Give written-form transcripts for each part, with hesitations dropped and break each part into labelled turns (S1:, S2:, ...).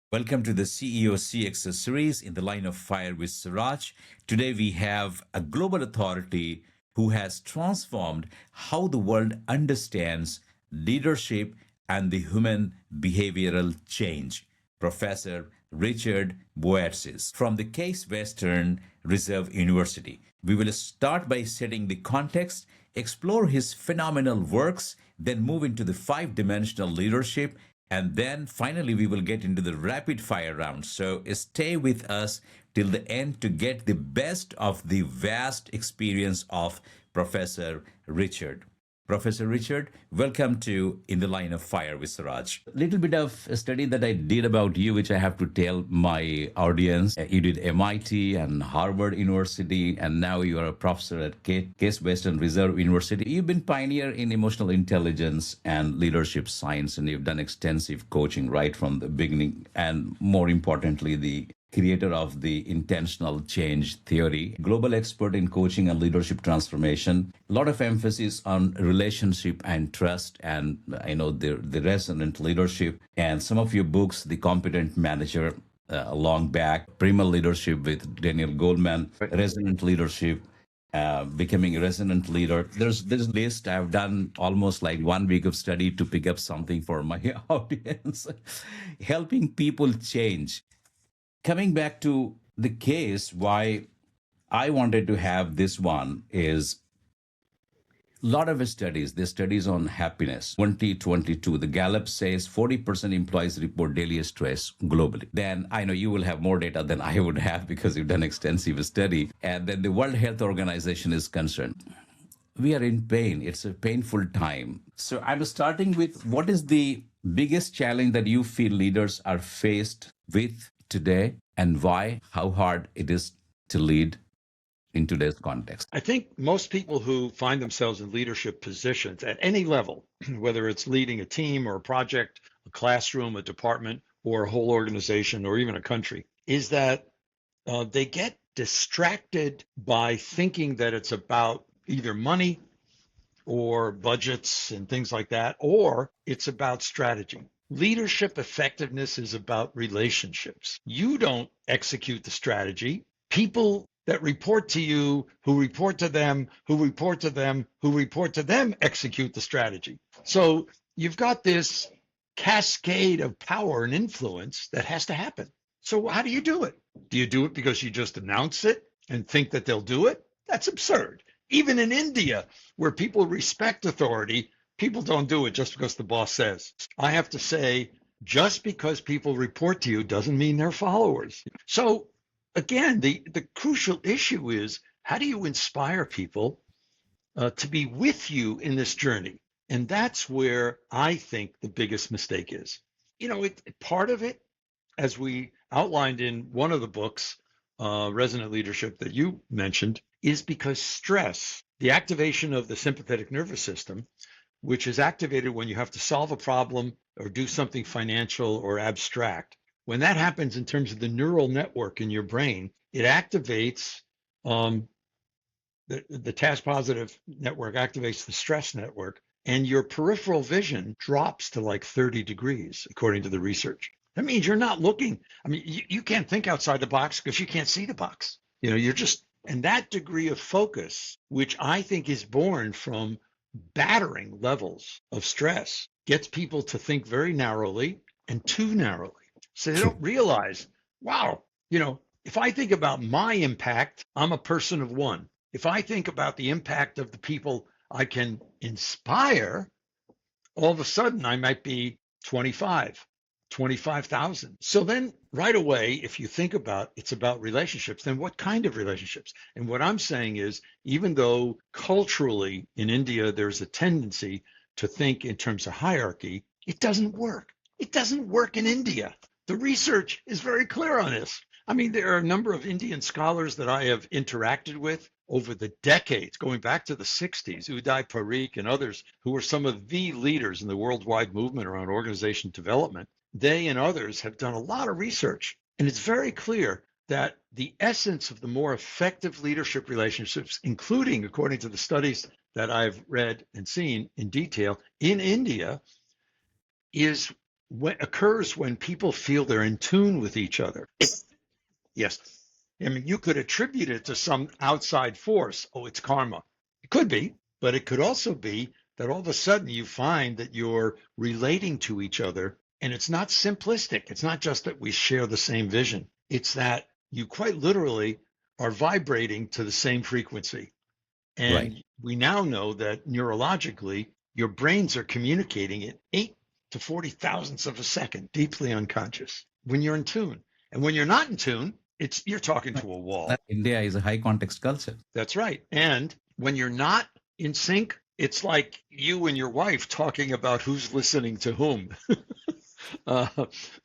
S1: Welcome to the CEO CX series in the line of fire with Siraj. Today we have a global authority who has transformed how the world understands leadership and the human behavioral change. Professor Richard Boyatzis from the Case Western Reserve University. We will start by setting the context, explore his phenomenal works, then move into the five-dimensional leadership, and then finally we will get into the rapid fire round. So stay with us till the end to get the best of the vast experience of Professor Richard. Professor Richard, welcome to In the Line of Fire with Siraj. Little bit of a study that I did about you, which I have to tell my audience. You did MIT and Harvard University, and now you are a professor at Case Western Reserve University. You've been pioneer in emotional intelligence and leadership science, and you've done extensive coaching right from the beginning, and more importantly, the creator of the intentional change theory, global expert in coaching and leadership transformation. A lot of emphasis on relationship and trust, and the resonant leadership. And some of your books, The Competent Manager, long back, Primal Leadership with Daniel Goleman, Resonant Leadership, becoming a resonant leader. There's this list. I've done almost like 1 week of study to pick up something for my audience. Helping people change. Coming back to the case, why I wanted to have this one is a lot of studies. The studies on happiness. 2022, the Gallup says 40% employees report daily stress globally. Then I know you will have more data than I would have because you've done extensive study. And then the World Health Organization is concerned. We are in pain. It's a painful time. So I'm starting with, what is the biggest challenge that you feel leaders are faced with today, and why, how hard it is to lead in today's context?
S2: I think most people who find themselves in leadership positions at any level, whether it's leading a team or a project, a classroom, a department, or a whole organization, or even a country, is that they get distracted by thinking that it's about either money or budgets and things like that, or it's about strategy. Leadership effectiveness is about relationships. You don't execute the strategy. People that report to you, who report to them, who report to them, who report to them, execute the strategy. So you've got this cascade of power and influence that has to happen. So how do you do it? Do you do it because you just announce it and think that they'll do it? That's absurd. Even in India, where people respect authority, people don't do it just because the boss says. I have to say, just because people report to you doesn't mean they're followers. So again, the crucial issue is, how do you inspire people to be with you in this journey? And that's where I think the biggest mistake is. Part of it, as we outlined in one of the books, Resonant Leadership, that you mentioned, is because stress, the activation of the sympathetic nervous system, which is activated when you have to solve a problem or do something financial or abstract. When that happens in terms of the neural network in your brain, it activates the task positive network, activates the stress network, and your peripheral vision drops to like 30 degrees, according to the research. That means you're not looking. I mean, you can't think outside the box because you can't see the box. You're just, and that degree of focus, which I think is born from battering levels of stress, gets people to think very narrowly and too narrowly. So they don't realize, wow, if I think about my impact, I'm a person of one. If I think about the impact of the people I can inspire, all of a sudden I might be 25,000. So then right away, if you think about it's about relationships, then what kind of relationships? And what I'm saying is, even though culturally in India, there's a tendency to think in terms of hierarchy, it doesn't work. It doesn't work in India. The research is very clear on this. I mean, there are a number of Indian scholars that I have interacted with over the decades, going back to the 60s, Uday Parikh and others, who were some of the leaders in the worldwide movement around organization development. They and others have done a lot of research, and it's very clear that the essence of the more effective leadership relationships, including according to the studies that I've read and seen in detail in India, is occurs when people feel they're in tune with each other. Yes. I mean, you could attribute it to some outside force. Oh, it's karma. It could be, but it could also be that all of a sudden you find that you're relating to each other. And it's not simplistic. It's not just that we share the same vision. It's that you quite literally are vibrating to the same frequency.
S1: Right.
S2: And we now know that neurologically, your brains are communicating at 8 to 40 thousandths of a second, deeply unconscious, when you're in tune. And when you're not in tune, you're talking to a wall.
S1: India is a high context culture.
S2: That's right. And when you're not in sync, it's like you and your wife talking about who's listening to whom. uh,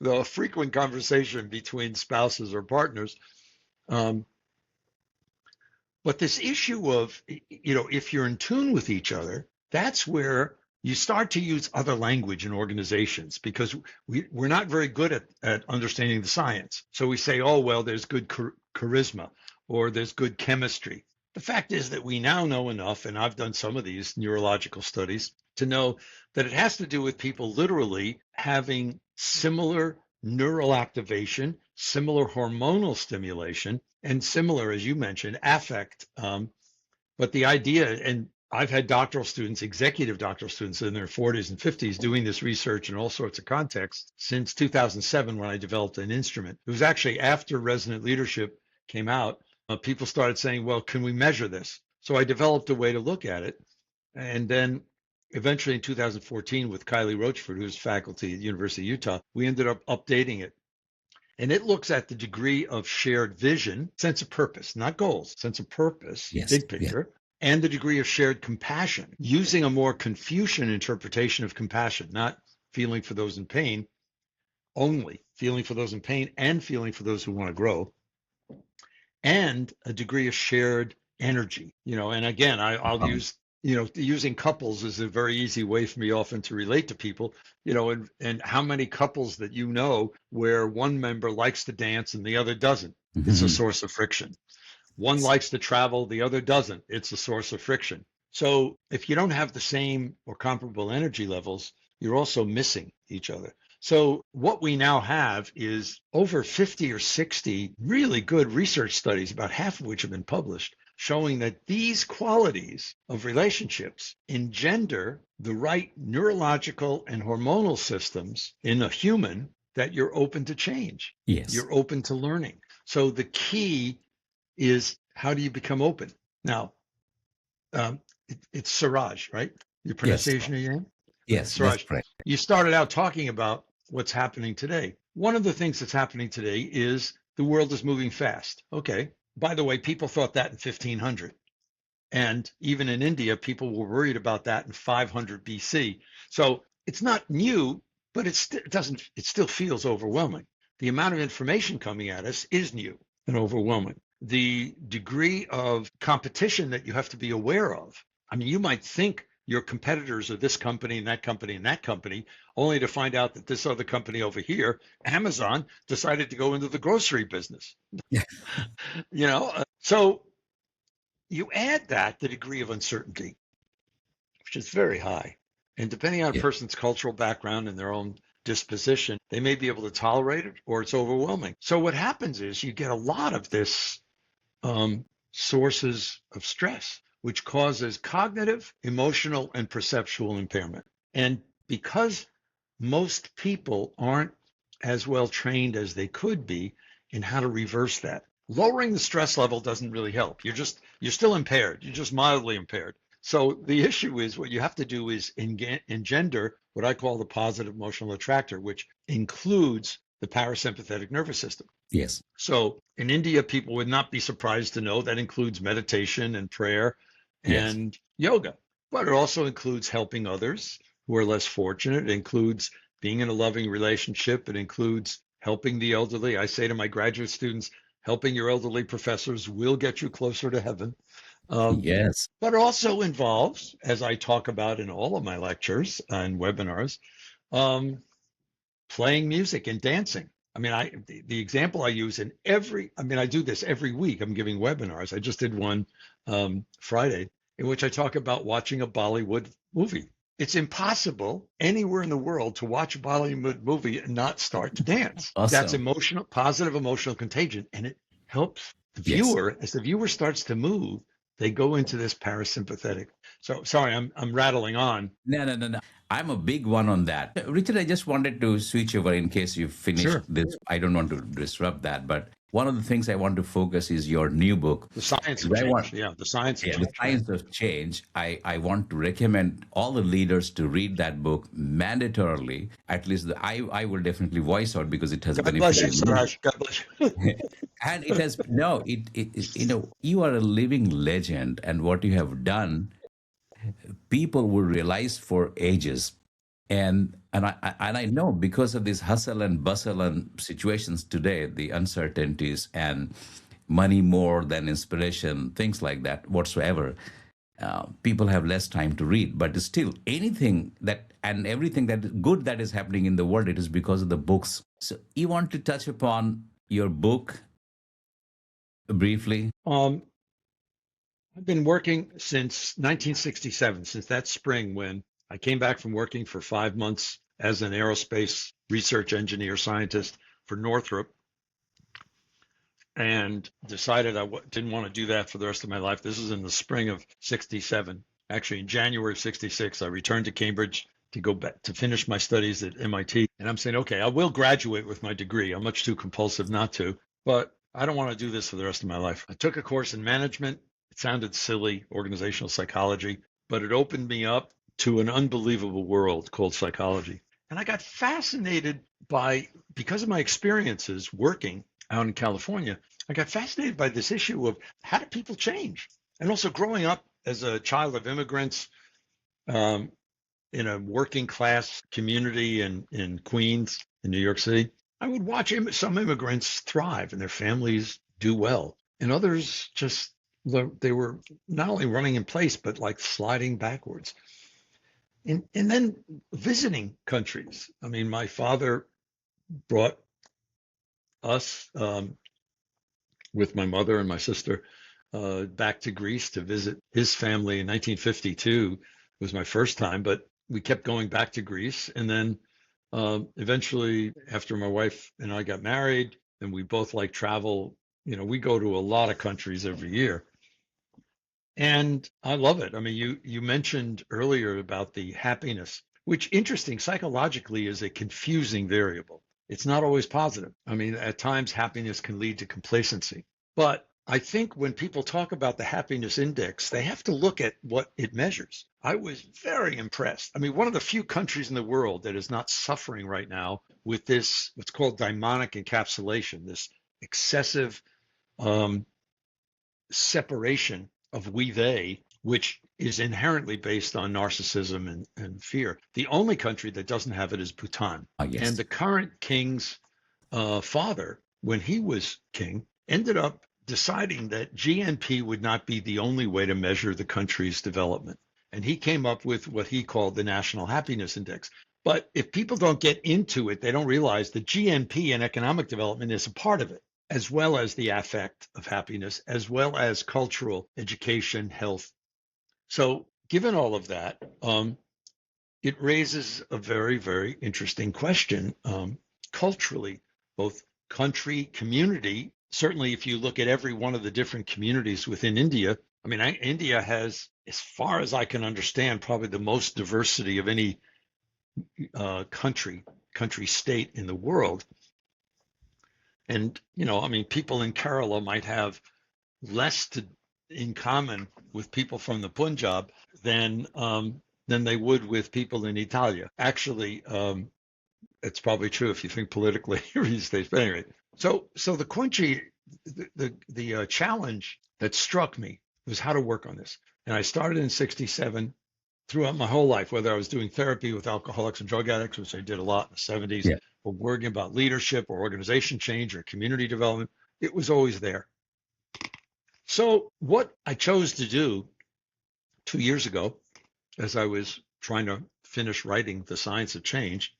S2: the frequent conversation between spouses or partners. Um, but this issue of, if you're in tune with each other, that's where you start to use other language in organizations, because we're not very good at understanding the science. So we say, oh, well, there's good charisma, or there's good chemistry. The fact is that we now know enough, and I've done some of these neurological studies, to know that it has to do with people literally having similar neural activation, similar hormonal stimulation, and similar, as you mentioned, affect. But the idea, and I've had doctoral students, executive doctoral students in their 40s and 50s doing this research in all sorts of contexts since 2007, when I developed an instrument. It was actually after Resonant Leadership came out, people started saying, well, can we measure this? So I developed a way to look at it. And then eventually in 2014, with Kylie Rochford, who's faculty at the University of Utah, we ended up updating it. And it looks at the degree of shared vision, sense of purpose, not goals, sense of purpose,
S1: Yes.
S2: big picture, and the degree of shared compassion, using a more Confucian interpretation of compassion, not feeling for those in pain, only feeling for those in pain and feeling for those who want to grow, and a degree of shared energy. And again, I'll use, using couples is a very easy way for me often to relate to people, and how many couples that where one member likes to dance and the other doesn't.
S1: Mm-hmm.
S2: It's a source of friction. One likes to travel, the other doesn't. It's a source of friction. So if you don't have the same or comparable energy levels, you're also missing each other. So what we now have is over 50 or 60 really good research studies, about half of which have been published, showing that these qualities of relationships engender the right neurological and hormonal systems in a human that you're open to change.
S1: Yes.
S2: You're open to learning. So the key is, how do you become open? Now, it's Siraj, right? Your pronunciation of your name?
S1: Yes,
S2: Siraj.
S1: that's correct.
S2: You started out talking about what's happening today. One of the things that's happening today is the world is moving fast. Okay. By the way, people thought that in 1500. And even in India, people were worried about that in 500 BC. So it's not new, but it still feels overwhelming. The amount of information coming at us is new and overwhelming. The degree of competition that you have to be aware of. I mean, you might think your competitors are this company and that company and that company, only to find out that this other company over here, Amazon, decided to go into the grocery business. So you add that, the degree of uncertainty, which is very high. And depending on a person's cultural background and their own disposition, they may be able to tolerate it, or it's overwhelming. So what happens is you get a lot of this sources of stress, which causes cognitive, emotional, and perceptual impairment. And because most people aren't as well trained as they could be in how to reverse that, lowering the stress level doesn't really help. You're still impaired. You're just mildly impaired. So the issue is, what you have to do is engender what I call the positive emotional attractor, which includes the parasympathetic nervous system.
S1: Yes.
S2: So in India, people would not be surprised to know that includes meditation and prayer and yoga, but it also includes helping others who are less fortunate. It includes being in a loving relationship. It includes helping the elderly. I say to my graduate students, helping your elderly professors will get you closer to heaven.
S1: Yes.
S2: But it also involves, as I talk about in all of my lectures and webinars, playing music and dancing. I mean, the example I use I do this every week. I'm giving webinars. I just did one Friday, in which I talk about watching a Bollywood movie. It's impossible anywhere in the world to watch a Bollywood movie and not start to dance. That's
S1: Awesome.
S2: emotional, positive emotional contagion. And it helps the
S1: Yes.
S2: viewer. As the viewer starts to move, they go into this parasympathetic. So sorry, I'm rattling on.
S1: No, no, no, no. I'm a big one on that. Richard, I just wanted to switch over in case you finished
S2: Sure.
S1: this. I don't want to disrupt that, but one of the things I want to focus is your new book.
S2: The science of
S1: I want,
S2: change. Yeah, the science of
S1: yeah, the
S2: change.
S1: science of change. I want to recommend all the leaders to read that book mandatorily. At least I will definitely voice out because it has
S2: God bless you,
S1: benefited me.
S2: Suraj. God bless you.
S1: And it has no, you are a living legend, and what you have done, people will realize for ages. And I know because of this hustle and bustle and situations today, the uncertainties and money more than inspiration, things like that, whatsoever, people have less time to read. But still, anything that and everything that is good that is happening in the world, it is because of the books. So you want to touch upon your book briefly?
S2: Um, I've been working since 1967, since that spring when I came back from working for 5 months as an aerospace research engineer scientist for Northrop and decided I didn't want to do that for the rest of my life. This was in the spring of 67. Actually, in January of 66, I returned to Cambridge to go back to finish my studies at MIT. And I'm saying, okay, I will graduate with my degree. I'm much too compulsive not to, but I don't want to do this for the rest of my life. I took a course in management. It sounded silly, organizational psychology, but it opened me up to an unbelievable world called psychology. And I got fascinated by, because of my experiences working out in California, I got fascinated by this issue of how do people change? And also growing up as a child of immigrants um, in a working class community in Queens, in New York City, I would watch some immigrants thrive and their families do well. And others just, they were not only running in place, but like sliding backwards. And then visiting countries. I mean, my father brought us with my mother and my sister back to Greece to visit his family in 1952. It was my first time, but we kept going back to Greece. And then eventually, after my wife and I got married, and we both like travel, we go to a lot of countries every year. And I love it. I mean, you mentioned earlier about the happiness, which interesting psychologically is a confusing variable. It's not always positive. I mean, at times happiness can lead to complacency. But I think when people talk about the happiness index, they have to look at what it measures. I was very impressed. I mean, one of the few countries in the world that is not suffering right now with this, what's called daimonic encapsulation, this excessive um, separation of we they, which is inherently based on narcissism and fear. The only country that doesn't have it is Bhutan. And
S1: Yes.
S2: the current king's father, when he was king, ended up deciding that GNP would not be the only way to measure the country's development. And he came up with what he called the National Happiness Index. But if people don't get into it, they don't realize that GNP and economic development is a part of it, as well as the affect of happiness, as well as cultural, education, health. So, given all of that, it raises a very, very interesting question culturally, both country, community. Certainly, if you look at every one of the different communities within India, I mean, India has, as far as I can understand, probably the most diversity of any country state in the world. And, I mean, people in Kerala might have less in common with people from the Punjab than they would with people in Italia. Actually, it's probably true if you think politically these days. But anyway, so the country, the challenge that struck me was how to work on this. And I started in 67 throughout my whole life, whether I was doing therapy with alcoholics and drug addicts, which I did a lot in the 70s,
S1: Yeah.
S2: or working about leadership or organization change or community development, it was always there. So what I chose to do 2 years ago, as I was trying to finish writing The Science of Change,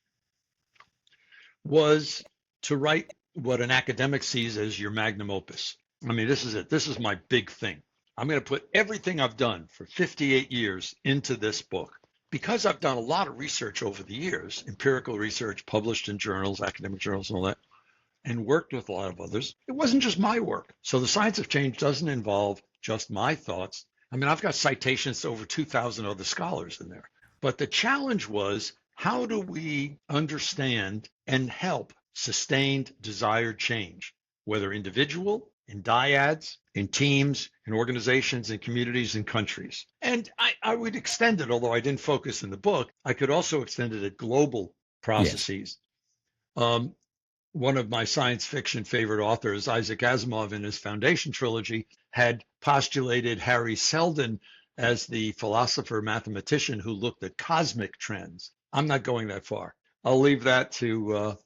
S2: was to write what an academic sees as your magnum opus. I mean, this is it. This is my big thing. I'm going to put everything I've done for 58 years into this book because I've done a lot of research over the years, empirical research published in journals, academic journals, and all that, and worked with a lot of others, it wasn't just my work. So the science of change doesn't involve just my thoughts. I mean, I've got citations to over 2,000 other scholars in there. But the challenge was, how do we understand and help sustained desired change, whether individual, in dyads, in teams, in organizations, in communities, in countries? And I would extend it, although I didn't focus in the book, I could also extend it at global processes. Yes. One of my science fiction favorite authors, Isaac Asimov, in his Foundation trilogy, had postulated Harry Seldon as the philosopher mathematician who looked at cosmic trends. I'm not going that far. I'll leave that to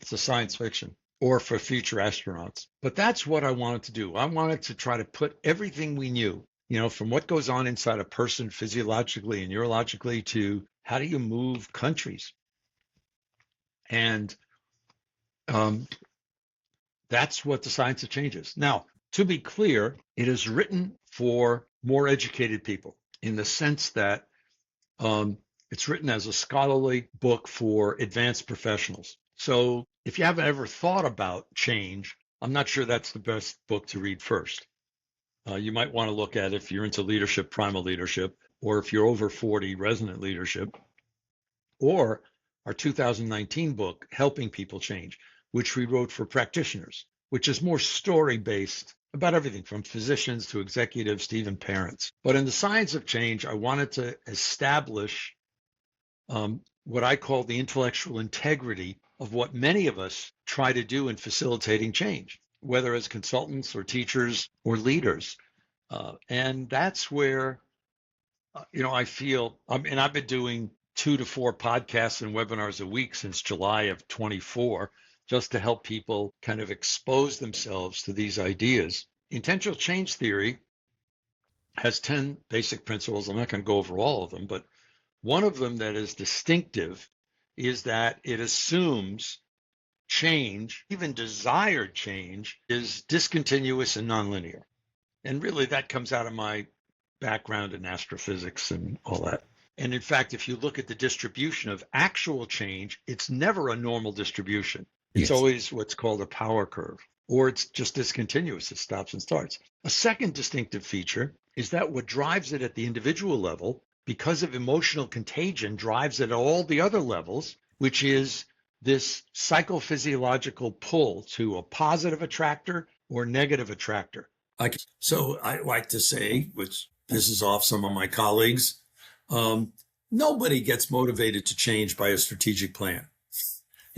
S2: science fiction or for future astronauts. But that's what I wanted to do. I wanted to try to put everything we knew, from what goes on inside a person physiologically and neurologically to how do you move countries. And that's what the science of change is. Now, to be clear, it is written for more educated people in the sense that it's written as a scholarly book for advanced professionals. So if you haven't ever thought about change, I'm not sure that's the best book to read first. You might want to look at if you're into leadership, primal leadership, or if you're over 40, resonant leadership, or our 2019 book, Helping People Change, which we wrote for practitioners, which is more story-based about everything from physicians to executives to even parents. But in the science of change, I wanted to establish what I call the intellectual integrity of what many of us try to do in facilitating change, whether as consultants or teachers or leaders. And that's where, I feel, and I've been doing 2 to 4 podcasts and webinars a week since July of 24, just to help people kind of expose themselves to these ideas. Intentional change theory has 10 basic principles. I'm not going to go over all of them, but one of them that is distinctive is that it assumes change, even desired change, is discontinuous and nonlinear. And really that comes out of my background in astrophysics and all that. And in fact, if you look at the distribution of actual change, it's never a normal distribution. It's always what's called a power curve, or it's just discontinuous. It stops and starts. A second distinctive feature is that what drives it at the individual level, because of emotional contagion, drives it at all the other levels, which is this psychophysiological pull to a positive attractor or negative attractor.
S3: So I like to say, which pisses off some of my colleagues, nobody gets motivated to change by a strategic plan.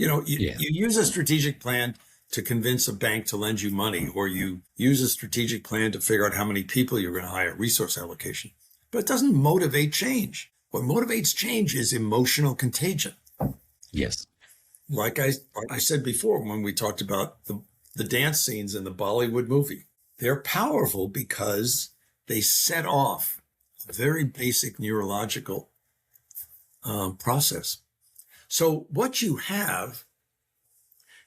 S3: You use a strategic plan to convince a bank to lend you money, or you use a strategic plan to figure out how many people you're going to hire, resource allocation. But it doesn't motivate change. What motivates change is emotional contagion.
S1: Yes.
S3: Like I said before, when we talked about the dance scenes in the Bollywood movie, they're powerful because they set off a very basic neurological process. So what you have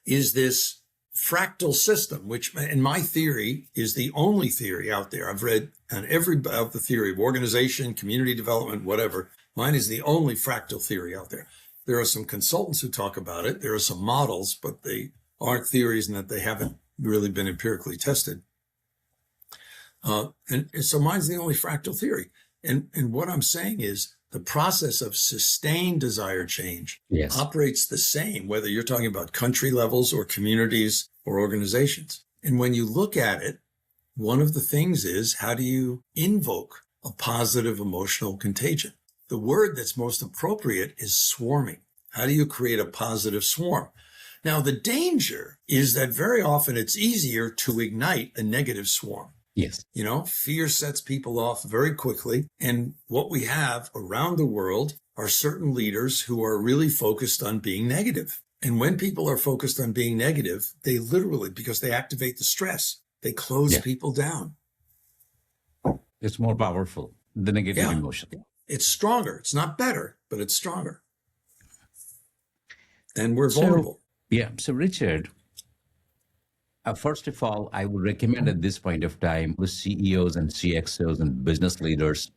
S3: is this fractal system, which in my theory is the only theory out there. I've read on every about the theory of organization, community development, whatever. Mine is the only fractal theory out there. There are some consultants who talk about it. There are some models, but they aren't theories and that they haven't really been empirically tested. And so mine's the only fractal theory. And what I'm saying is the process of sustained desired change operates the same, whether you're talking about country levels or communities or organizations. And when you look at it, one of the things is, how do you invoke a positive emotional contagion? The word that's most appropriate is swarming. How do you create a positive swarm? Now, the danger is that very often it's easier to ignite a negative swarm.
S1: Yes.
S3: Fear sets people off very quickly. And what we have around the world are certain leaders who are really focused on being negative. And when people are focused on being negative, they literally, because they activate the stress, they close people down.
S1: It's more powerful, the negative emotion.
S3: It's stronger. It's not better, but it's stronger. And we're vulnerable.
S1: So Richard, first of all, I would recommend at this point of time with CEOs and CXOs and business leaders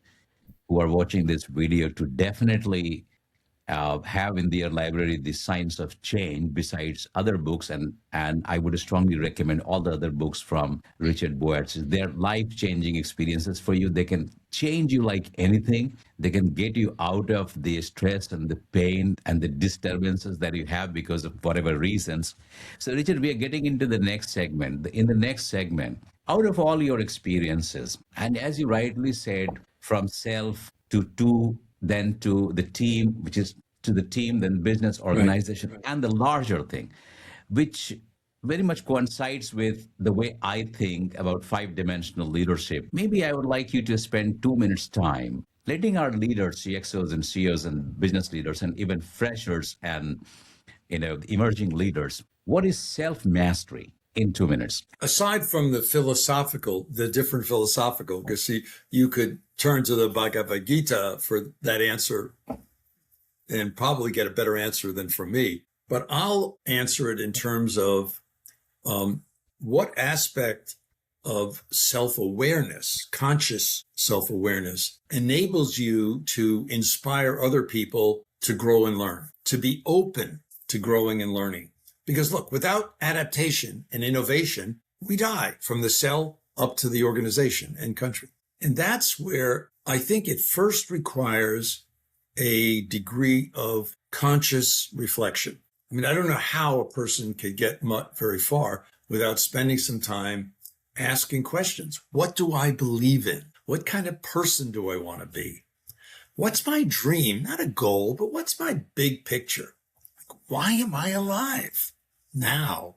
S1: who are watching this video to definitely have in their library the Science of Change besides other books, and I would strongly recommend all the other books from Richard Boyatzis. They're life-changing experiences for you. They can change you like anything. They can get you out of the stress and the pain and the disturbances that you have because of whatever reasons. So Richard, we are getting into the next segment. In the next segment, out of all your experiences, and as you rightly said, from self to two, then to the team, which is to the team, then business, organization, right. And the larger thing, which very much coincides with the way I think about five-dimensional leadership. Maybe I would like you to spend 2 minutes time letting our leaders, CXOs and CEOs and business leaders and even freshers and emerging leaders, what is self-mastery? In 2 minutes.
S3: Aside from the different philosophical, because you could turn to the Bhagavad Gita for that answer and probably get a better answer than from me. But I'll answer it in terms of what aspect of self-awareness, conscious self-awareness, enables you to inspire other people to grow and learn, to be open to growing and learning. Because look, without adaptation and innovation, we die from the cell up to the organization and country. And that's where I think it first requires a degree of conscious reflection. I mean, I don't know how a person could get very far without spending some time asking questions. What do I believe in? What kind of person do I want to be? What's my dream? Not a goal, but what's my big picture? Why am I alive now?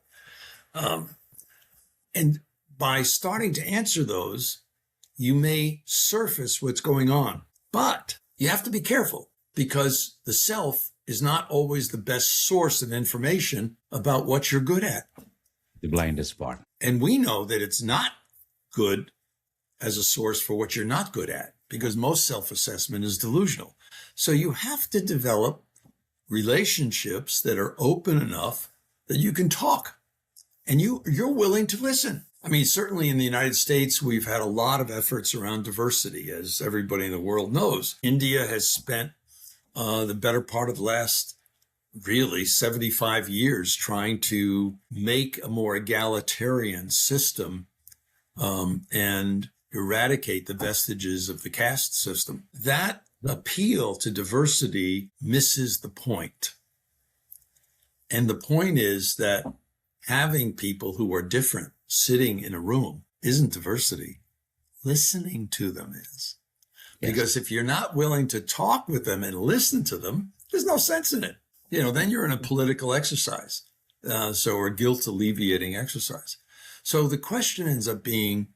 S3: And by starting to answer those, you may surface what's going on. But you have to be careful because the self is not always the best source of information about what you're good at.
S1: The blindest part.
S3: And we know that it's not good as a source for what you're not good at because most self-assessment is delusional. So you have to develop relationships that are open enough that you can talk and you're willing to listen. I mean, certainly in the United States, we've had a lot of efforts around diversity, as everybody in the world knows. India has spent the better part of the last, really, 75 years trying to make a more egalitarian system and eradicate the vestiges of the caste system. That appeal to diversity misses the point. And the point is that having people who are different sitting in a room isn't diversity. Listening to them is. Yes. Because if you're not willing to talk with them and listen to them, there's no sense in it. Then you're in a political exercise. Or guilt alleviating exercise. So the question ends up being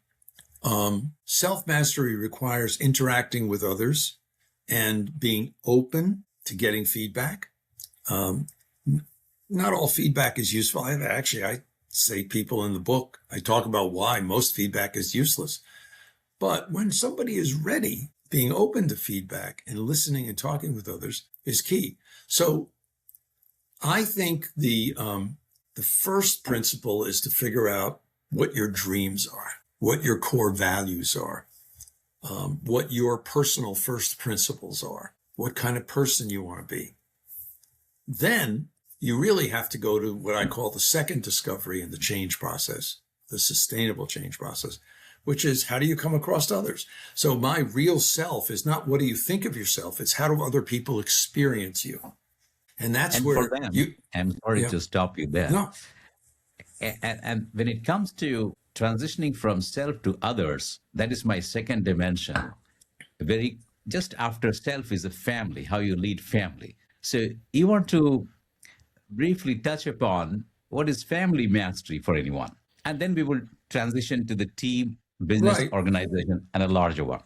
S3: self-mastery requires interacting with others and being open to getting feedback. Not all feedback is useful. I say people in the book, I talk about why most feedback is useless. But when somebody is ready, being open to feedback and listening and talking with others is key. So I think the first principle is to figure out what your dreams are, what your core values are, what your personal first principles are, what kind of person you want to be. Then you really have to go to what I call the second discovery in the change process, the sustainable change process, which is how do you come across others? So my real self is not what do you think of yourself, it's how do other people experience you? And that's where
S1: for them, I'm sorry to stop you there.
S3: No.
S1: And when it comes to transitioning from self to others, that is my second dimension. Just after self is a family, how you lead family. So you want to briefly touch upon what is family mastery for anyone. And then we will transition to the team, business, right, organization, and a larger one.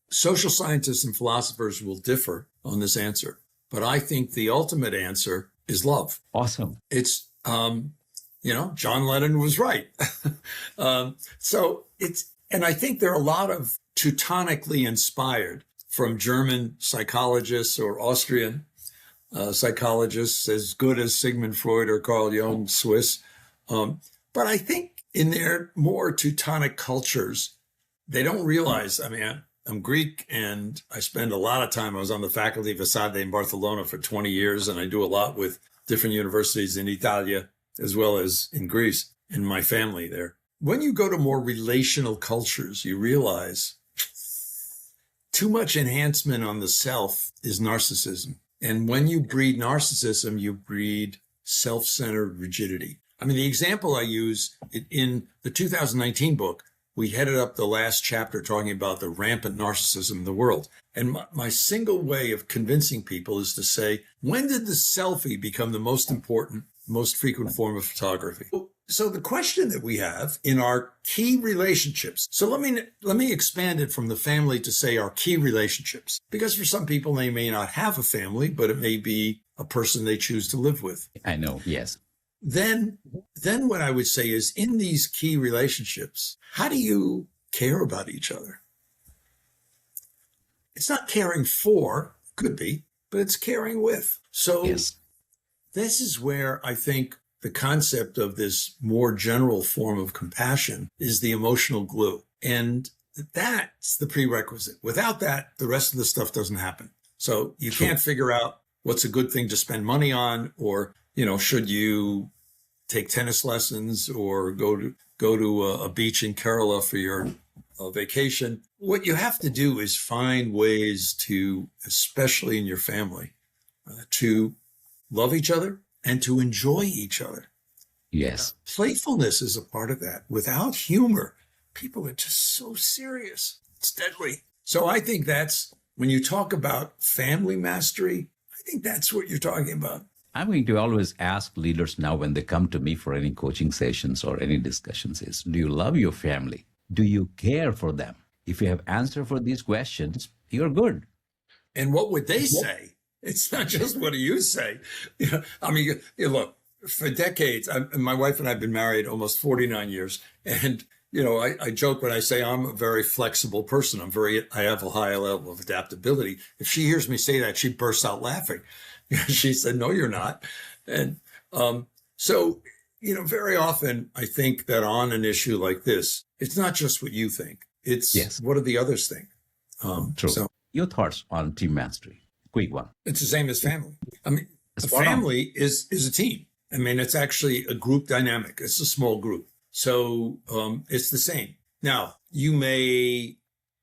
S3: Social scientists and philosophers will differ on this answer, but I think the ultimate answer is love.
S1: Awesome.
S3: It's, John Lennon was right. And I think there are a lot of Teutonically inspired from German psychologists or Austrian psychologists as good as Sigmund Freud or Carl Jung, Swiss. But I think in their more Teutonic cultures, they don't realize, I'm Greek, and I spend a lot of time. I was on the faculty of ESADE in Barcelona for 20 years, and I do a lot with different universities in Italia as well as in Greece and my family there. When you go to more relational cultures, you realize too much enhancement on the self is narcissism. And when you breed narcissism, you breed self-centered rigidity. I mean, the example I use in the 2019 book, we headed up the last chapter talking about the rampant narcissism in the world. And my single way of convincing people is to say, when did the selfie become the most important, most frequent form of photography? So the question that we have in our key relationships. So let me expand it from the family to say our key relationships, because for some people, they may not have a family, but it may be a person they choose to live with.
S1: I know. Yes.
S3: Then what I would say is, in these key relationships, how do you care about each other? It's not caring for, could be, but it's caring with. So yes. This is where I think the concept of this more general form of compassion is the emotional glue. And that's the prerequisite. Without that, the rest of the stuff doesn't happen. So you can't figure out what's a good thing to spend money on, or, should you take tennis lessons or go to a beach in Kerala for your vacation. What you have to do is find ways to, especially in your family, to love each other and to enjoy each other.
S1: Yes.
S3: Playfulness is a part of that. Without humor, people are just so serious. It's deadly. So I think that's, when you talk about family mastery, I think that's what you're talking about.
S1: I'm going to always ask leaders now when they come to me for any coaching sessions or any discussions is, do you love your family? Do you care for them? If you have answer for these questions, you're good.
S3: And what would they say? It's not just what do you say. Look, for decades, my wife and I have been married almost 49 years. And, I joke when I say I'm a very flexible person. I have a high level of adaptability. If she hears me say that, she bursts out laughing. She said, no, you're not. And so, very often I think that on an issue like this, it's not just what you think. It's what do the others think?
S1: True. So, your thoughts on team mastery? Quick one.
S3: It's the same as family. A family is a team. It's actually a group dynamic. It's a small group. So it's the same. Now, you may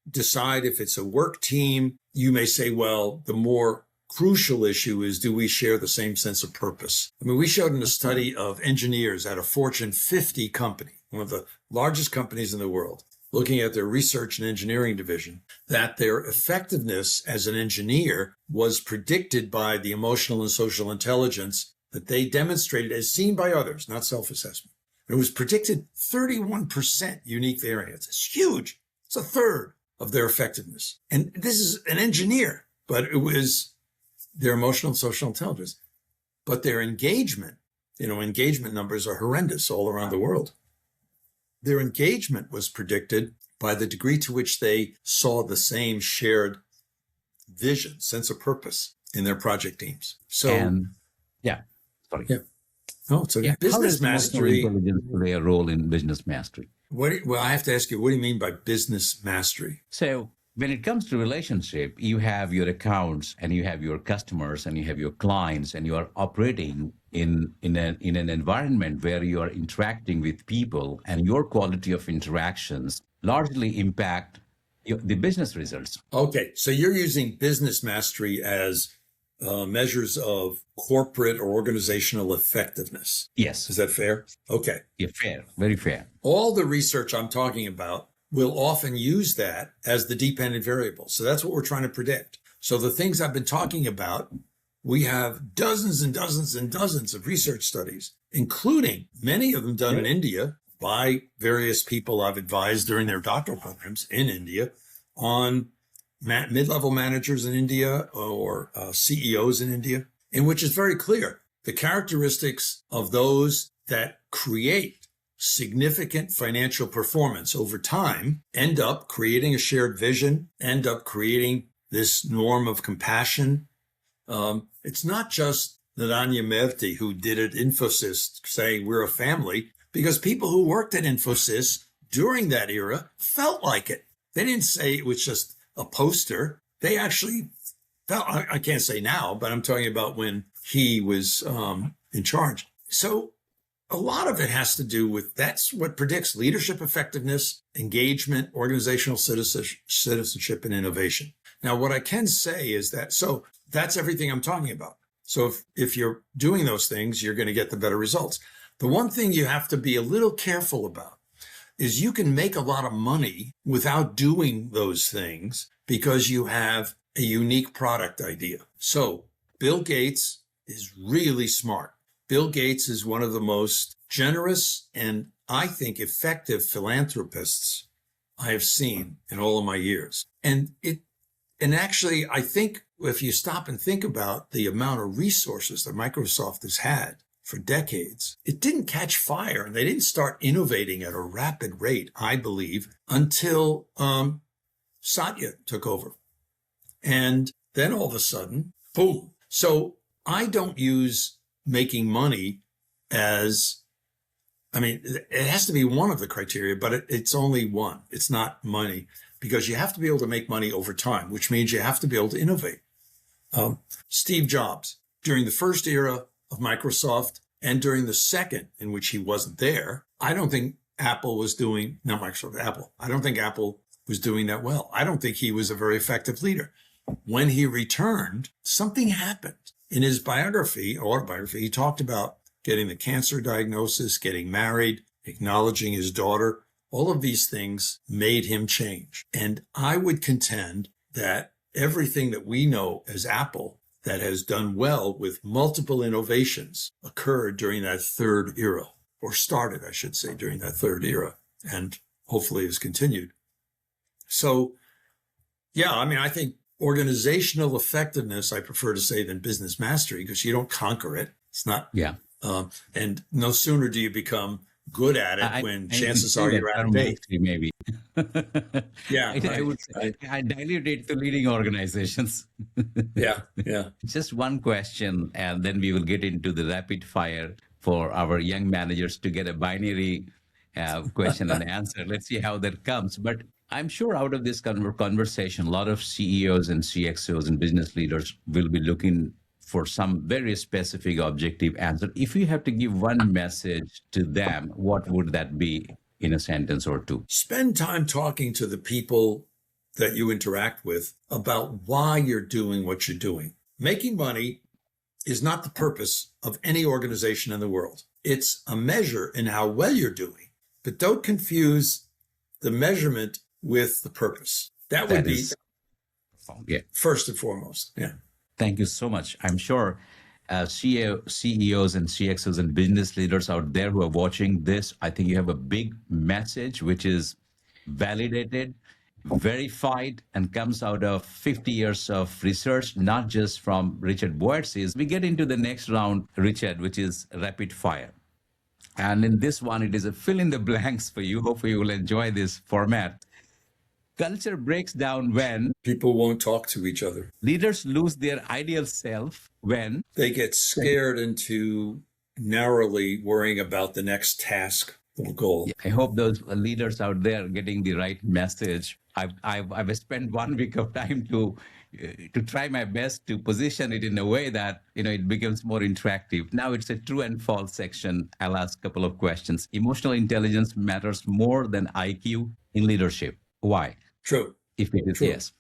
S3: decide if it's a work team, you may say, well, the more crucial issue is, do we share the same sense of purpose? We showed in a study of engineers at a Fortune 50 company, one of the largest companies in the world, looking at their research and engineering division, that their effectiveness as an engineer was predicted by the emotional and social intelligence that they demonstrated as seen by others, not self-assessment. It was predicted 31% unique variance. It's huge. It's a third of their effectiveness. And this is an engineer, but it was their emotional and social intelligence. But their engagement numbers are horrendous all around the world. Their engagement was predicted by the degree to which they saw the same shared vision, sense of purpose in their project teams. So,
S1: Yeah.
S3: So business mastery.
S1: How does intelligence play a role in business mastery?
S3: I have to ask you, what do you mean by business mastery?
S1: So when it comes to relationship, you have your accounts and you have your customers and you have your clients, and you are operating in an environment where you are interacting with people, and your quality of interactions largely impact the business results.
S3: Okay, so you're using business mastery as measures of corporate or organizational effectiveness.
S1: Yes.
S3: Is that fair? Okay.
S1: Yeah, fair. Very fair.
S3: All the research I'm talking about will often use that as the dependent variable. So that's what we're trying to predict. So the things I've been talking about, we have dozens and dozens and dozens of research studies, including many of them done in India by various people I've advised during their doctoral programs in India on mid-level managers in India or CEOs in India, in which is very clear the characteristics of those that create significant financial performance over time end up creating a shared vision, end up creating this norm of compassion. It's not just Naranya Murthy who did at Infosys saying we're a family, because people who worked at Infosys during that era felt like it. They didn't say it was just a poster. They actually felt, I can't say now, but I'm talking about when he was in charge. So a lot of it has to do with, that's what predicts leadership effectiveness, engagement, organizational citizenship, and innovation. Now, what I can say is that, so that's everything I'm talking about. So if you're doing those things, you're going to get the better results. The one thing you have to be a little careful about is you can make a lot of money without doing those things because you have a unique product idea. So Bill Gates is really smart. Bill Gates is one of the most generous and, I think, effective philanthropists I have seen in all of my years. And actually, I think if you stop and think about the amount of resources that Microsoft has had for decades, it didn't catch fire and they didn't start innovating at a rapid rate, I believe, until Satya took over. And then all of a sudden, boom. So I don't use making money as, I mean, it has to be one of the criteria, but it's only one. It's not money, because you have to be able to make money over time, which means you have to be able to innovate. Steve Jobs, during the first era of Microsoft and during the second in which he wasn't there, I don't think Apple was doing, not Microsoft, Apple. I don't think Apple was doing that well. I don't think he was a very effective leader. When he returned, something happened. In his autobiography, he talked about getting the cancer diagnosis, getting married, acknowledging his daughter. All of these things made him change. And I would contend that everything that we know as Apple that has done well with multiple innovations occurred during that third era, or started, I should say, during that third era, and hopefully has continued. So, yeah, I mean, I think organizational effectiveness, I prefer to say, than business mastery, because you don't conquer it. It's not. Yeah. And no sooner do you become good at it when chances are you're out of date.
S1: Maybe.
S3: Yeah.
S1: I would say I dilute it to leading organizations.
S3: Yeah.
S1: Just one question, and then we will get into the rapid fire for our young managers to get a binary question and answer. Let's see how that comes. But I'm sure out of this conversation, a lot of CEOs and CXOs and business leaders will be looking for some very specific objective answer. If you have to give one message to them, what would that be in a sentence or two?
S3: Spend time talking to the people that you interact with about why you're doing what you're doing. Making money is not the purpose of any organization in the world. It's a measure in how well you're doing, but don't confuse the measurement with the purpose. That would be first and foremost. Yeah.
S1: Thank you so much. I'm sure CEOs and CXOs and business leaders out there who are watching this, I think you have a big message, which is validated, verified, and comes out of 50 years of research, not just from Richard Boyatzis. We get into the next round, Richard, which is rapid fire. And in this one, it is a fill in the blanks for you. Hopefully you will enjoy this format. Culture breaks down when
S3: people won't talk to each other.
S1: Leaders lose their ideal self when
S3: they get scared into narrowly worrying about the next task or goal.
S1: I hope those leaders out there are getting the right message. I've spent 1 week of time to try my best to position it in a way that it becomes more interactive. Now it's a true and false section. I'll ask a couple of questions. Emotional intelligence matters more than IQ in leadership. Why?
S3: True.
S1: If it is
S3: True.
S1: yes.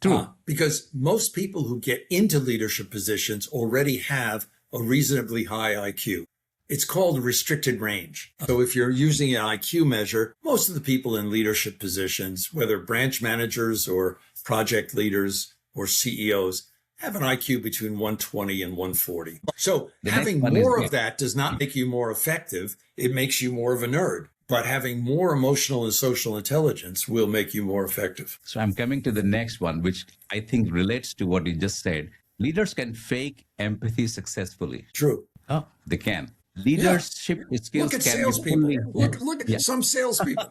S1: True.
S3: Because most people who get into leadership positions already have a reasonably high IQ. It's called restricted range. So if you're using an IQ measure, most of the people in leadership positions, whether branch managers or project leaders or CEOs, have an IQ between 120 and 140. So having more of that does not make you more effective. It makes you more of a nerd. But having more emotional and social intelligence will make you more effective.
S1: So I'm coming to the next one, which I think relates to what you just said. Leaders can fake empathy successfully.
S3: True.
S1: Oh, they can. Leadership skills
S3: look at
S1: can
S3: salespeople.
S1: be
S3: Look at some salespeople.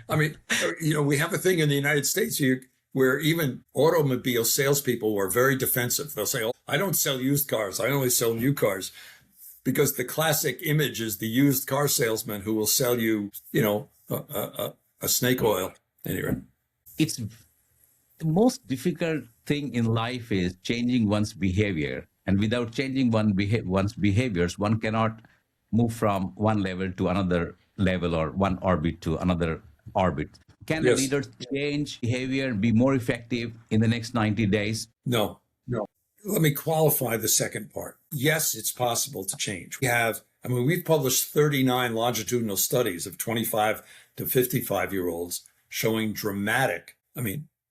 S3: I mean, we have a thing in the United States here where even automobile salespeople are very defensive. They'll say, "Oh, I don't sell used cars. I only sell new cars." Because the classic image is the used car salesman who will sell you, a snake oil. Anyway,
S1: it's The most difficult thing in life is changing one's behavior. And without changing one's behaviors, one cannot move from one level to another level or one orbit to another orbit. Can a
S3: Yes.
S1: leader change behavior and be more effective in the next 90 days?
S3: No. Let me qualify the second part. Yes, it's possible to change. We've published 39 longitudinal studies of 25 to 55-year-olds showing dramatic,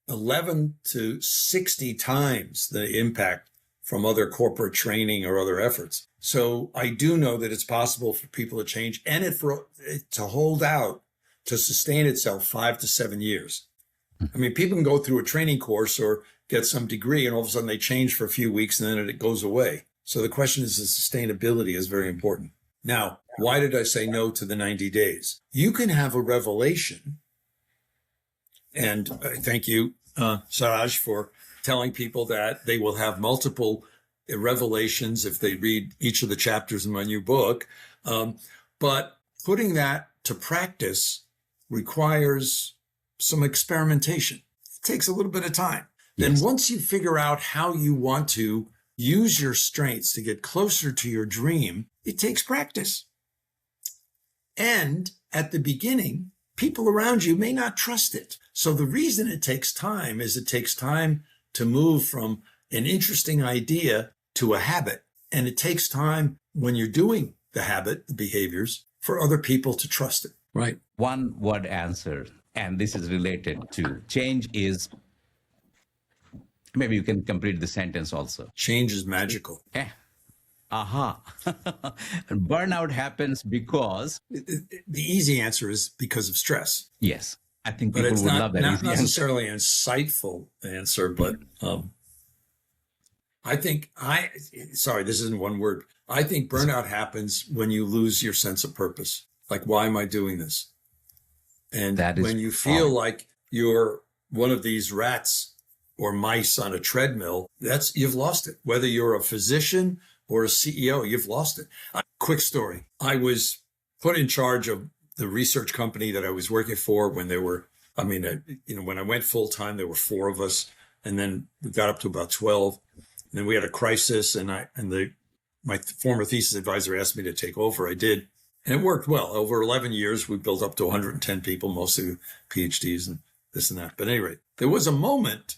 S3: 11 to 60 times the impact from other corporate training or other efforts. So I do know that it's possible for people to change and for it to hold out, to sustain itself 5 to 7 years. People can go through a training course or get some degree and all of a sudden they change for a few weeks and then it goes away. So the question is, the sustainability is very important. Now, why did I say no to the 90 days? You can have a revelation. And thank you, Siraj, for telling people that they will have multiple revelations if they read each of the chapters in my new book. But putting that to practice requires some experimentation. It takes a little bit of time. Yes. Then once you figure out how you want to use your strengths to get closer to your dream, it takes practice. And at the beginning, people around you may not trust it. So the reason it takes time is it takes time to move from an interesting idea to a habit. And it takes time when you're doing the habit, the behaviors, for other people to trust it. Right.
S1: One word answer, and this is related to change is, maybe you can complete the sentence also.
S3: Change is magical.
S1: Aha. Burnout happens because...
S3: The easy answer is because of stress.
S1: Yes. I think people would love that.
S3: Not necessarily an insightful answer, but this isn't one word. I think burnout happens when you lose your sense of purpose. Like, why am I doing this? And when you feel like you're one of these rats or mice on a treadmill, you've lost it. Whether you're a physician or a CEO, you've lost it. Quick story. I was put in charge of the research company that I was working for when when I went full time, there were 4 of us, and then we got up to about 12. And then we had a crisis, and my former thesis advisor asked me to take over. I did, and it worked well. Over 11 years, we built up to 110 people, mostly PhDs and this and that. But at any rate, there was a moment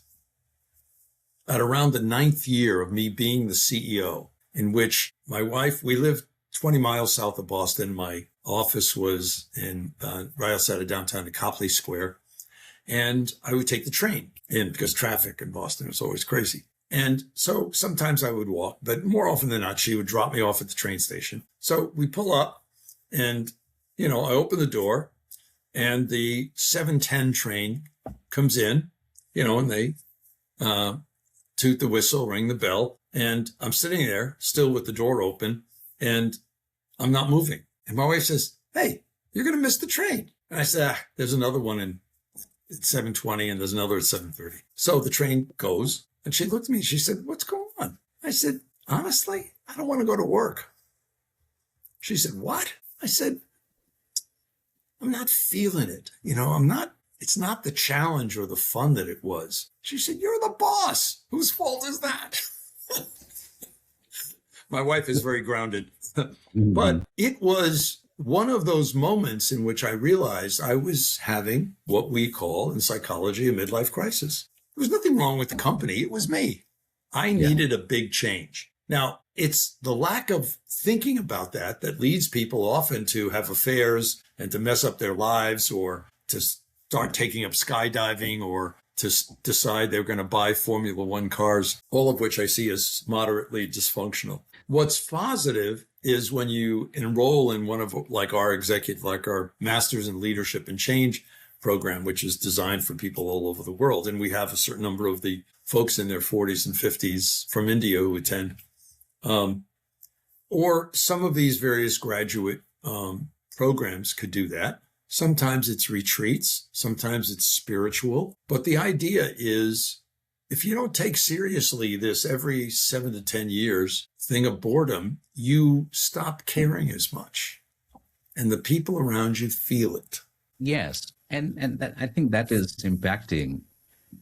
S3: at around the 9th year of me being the CEO in which my wife, we lived 20 miles south of Boston. My office was right outside of downtown in Copley Square. And I would take the train in because traffic in Boston was always crazy. And so sometimes I would walk, but more often than not, she would drop me off at the train station. So we pull up and, I open the door and the 7:10 train comes in, and they toot the whistle, ring the bell. And I'm sitting there still with the door open and I'm not moving. And my wife says, "Hey, you're going to miss the train." And I said, "There's another one at 7:20 and there's another at 7:30. So the train goes and she looked at me. She said, "What's going on?" I said, "Honestly, I don't want to go to work." She said, "What?" I said, "I'm not feeling it. It's not the challenge or the fun that it was." She said, "You're the boss. Whose fault is that?" My wife is very grounded, but it was one of those moments in which I realized I was having what we call in psychology a midlife crisis. There was nothing wrong with the company. It was me. I needed a big change. Now, it's the lack of thinking about that leads people often to have affairs and to mess up their lives or to start taking up skydiving or to decide they're going to buy Formula One cars, all of which I see as moderately dysfunctional. What's positive is when you enroll in one of our Masters in Leadership and Change program, which is designed for people all over the world. And we have a certain number of the folks in their 40s and 50s from India who attend, or some of these various graduate programs could do that. Sometimes it's retreats, sometimes it's spiritual. But the idea is, if you don't take seriously this every 7 to 10 years thing of boredom, you stop caring as much. And the people around you feel it.
S1: Yes. And I think that is impacting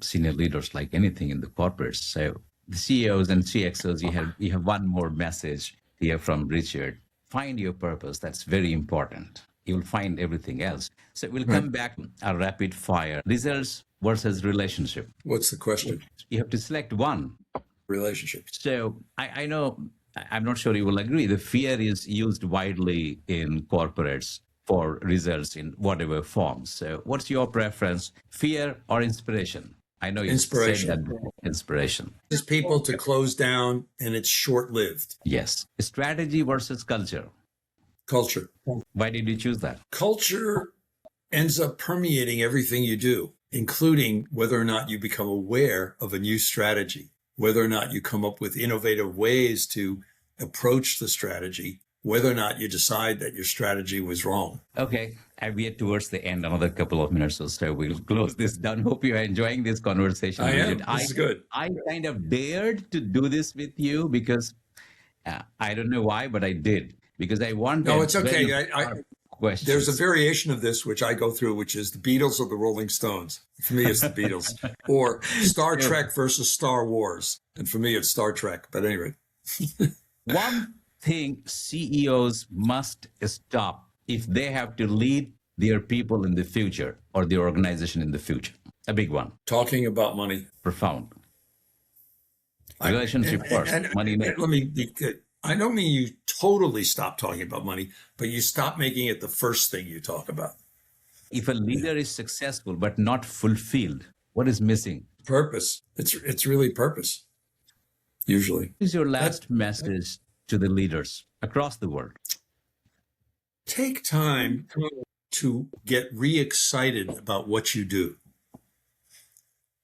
S1: senior leaders like anything in the corporates. So the CEOs and CXOs, you have one more message here from Richard. Find your purpose. That's very important. You'll find everything else. So we'll come back a rapid fire. Results versus relationship.
S3: What's the question?
S1: You have to select one.
S3: Relationships.
S1: So I know, I'm not sure you will agree, the fear is used widely in corporates for results in whatever form. So what's your preference, fear or inspiration? I know you
S3: Inspiration.
S1: said that inspiration.
S3: It's people to close down and it's short-lived.
S1: Yes. Strategy versus culture.
S3: Culture.
S1: Why did you choose that?
S3: Culture ends up permeating everything you do, including whether or not you become aware of a new strategy, whether or not you come up with innovative ways to approach the strategy, whether or not you decide that your strategy was wrong.
S1: Okay. We are towards the end, another couple of minutes or so. We'll close this down. Hope you are enjoying this conversation.
S3: I am. This is good.
S1: I kind of dared to do this with you because I don't know why, but I did. Because I want.
S3: No, it's okay. There's a
S1: questions.
S3: variation of this, which I go through, which is the Beatles or the Rolling Stones. For me, it's the Beatles. Or Star Trek versus Star Wars. And for me, it's Star Trek. But anyway.
S1: One thing CEOs must stop if they have to lead their people in the future or their organization in the future. A big one.
S3: Talking about money.
S1: Profound. Relationship first. Money next.
S3: Let me be good. I don't mean you totally stop talking about money, but you stop making it the first thing you talk about.
S1: If a leader is successful but not fulfilled, what is missing?
S3: Purpose. It's really purpose, usually.
S1: What is your last message to the leaders across the world?
S3: Take time to get re-excited about what you do,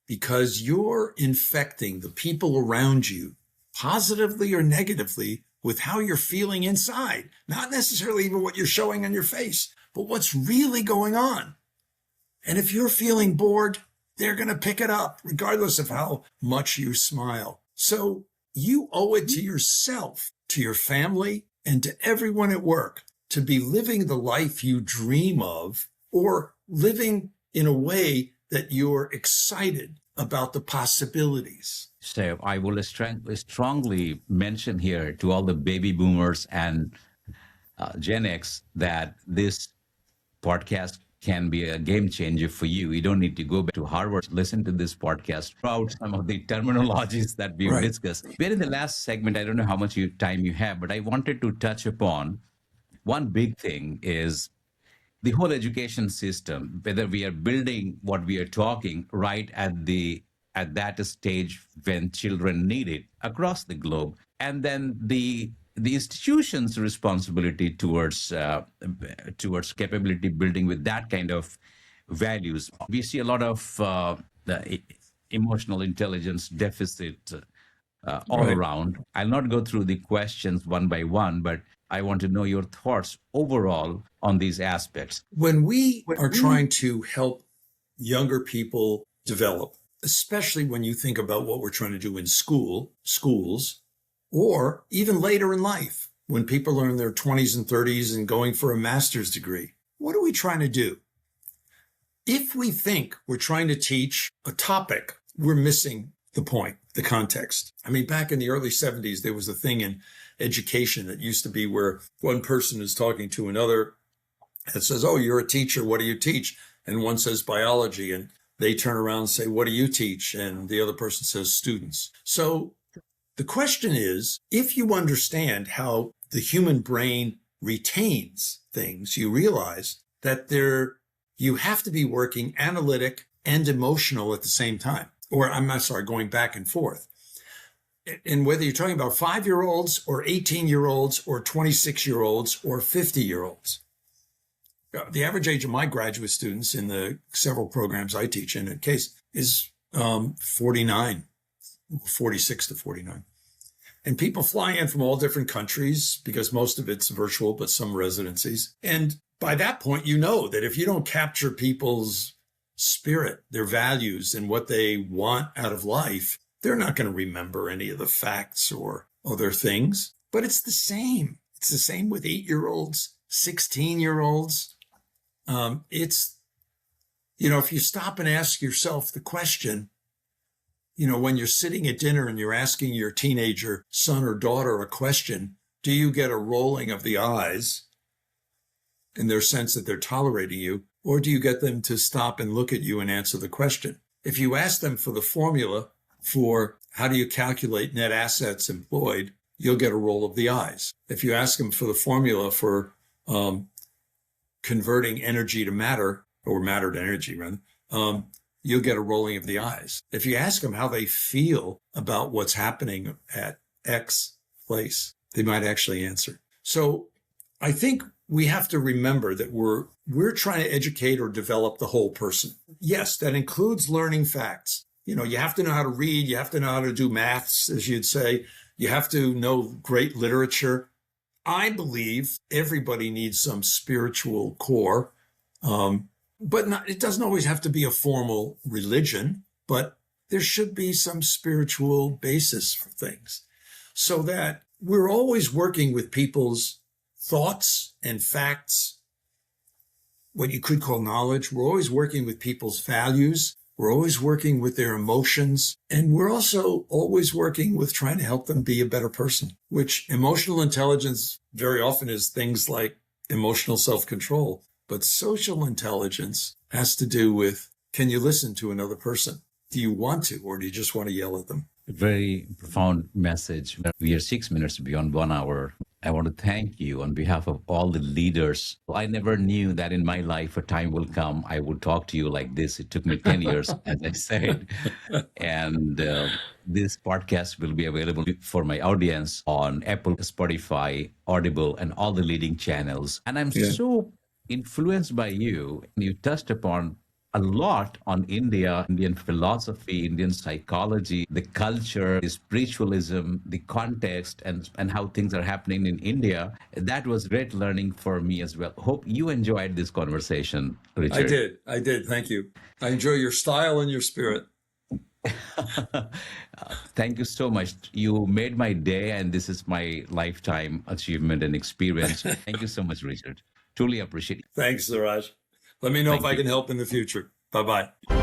S3: because you're infecting the people around you, positively or negatively, with how you're feeling inside. Not necessarily even what you're showing on your face, but what's really going on. And if you're feeling bored, they're going to pick it up, regardless of how much you smile. So you owe it to yourself, to your family, and to everyone at work to be living the life you dream of, or living in a way that you're excited about the possibilities.
S1: So I will strongly mention here to all the baby boomers and Gen X that this podcast can be a game changer for you. You don't need to go back to Harvard. Listen to this podcast about some of the terminologies that we've discussed. We're in the last segment. I don't know how much time you have, but I wanted to touch upon one big thing is the whole education system, whether we are building what we are talking right at that stage when children need it across the globe, and then the institution's responsibility towards capability building with that kind of values. We see a lot of the emotional intelligence deficit all around. I'll not go through the questions one by one, but I want to know your thoughts overall on these aspects.
S3: When we are trying to help younger people develop, especially when you think about what we're trying to do in schools, or even later in life, when people are in their 20s and 30s and going for a master's degree, what are we trying to do? If we think we're trying to teach a topic, we're missing the point, the context. I mean, back in the early 70s, there was a thing in education that used to be where one person is talking to another that says, "Oh, you're a teacher. What do you teach?" And one says biology, and they turn around and say, "What do you teach?" And the other person says students. So the question is, if you understand how the human brain retains things, you realize that you have to be working analytic and emotional at the same time. Or I'm not sorry, going back and forth. And whether you're talking about 5-year-olds or 18-year-olds or 26-year-olds or 50-year-olds. The average age of my graduate students in the several programs I teach in a case is 49, 46 to 49. And people fly in from all different countries because most of it's virtual, but some residencies. And by that point, you know that if you don't capture people's spirit, their values, and what they want out of life, they're not going to remember any of the facts or other things. But it's the same. It's the same with 8-year-olds, 16-year-olds. If you stop and ask yourself the question, when you're sitting at dinner and you're asking your teenager son or daughter a question, do you get a rolling of the eyes in their sense that they're tolerating you, or do you get them to stop and look at you and answer the question? If you ask them for the formula for how do you calculate net assets employed, you'll get a roll of the eyes. If you ask them for the formula for converting energy to matter, or matter to energy, rather, you'll get a rolling of the eyes. If you ask them how they feel about what's happening at X place, they might actually answer. So I think we have to remember that we're trying to educate or develop the whole person. Yes, that includes learning facts. You have to know how to read. You have to know how to do maths, as you'd say. You have to know great literature. I believe everybody needs some spiritual core, but it doesn't always have to be a formal religion, but there should be some spiritual basis for things so that we're always working with people's thoughts and facts, what you could call knowledge. We're always working with people's values. We're always working with their emotions. And we're also always working with trying to help them be a better person, which emotional intelligence very often is things like emotional self-control. But social intelligence has to do with, can you listen to another person? Do you want to, or do you just want to yell at them?
S1: Very profound message. We are 6 minutes beyond 1 hour. I want to thank you on behalf of all the leaders. I never knew that in my life a time will come I would talk to you like this. It took me 10 years, as I said. And this podcast will be available for my audience on Apple, Spotify, Audible, and all the leading channels. And I'm so influenced by you. You touched upon a lot on India, Indian philosophy, Indian psychology, the culture, the spiritualism, the context, and how things are happening in India. That was great learning for me as well. Hope you enjoyed this conversation, Richard.
S3: I did. Thank you. I enjoy your style and your spirit.
S1: Thank you so much. You made my day, and this is my lifetime achievement and experience. Thank you so much, Richard. Truly appreciate it.
S3: Thanks, Suraj. Let me know if I can help in the future. Bye-bye.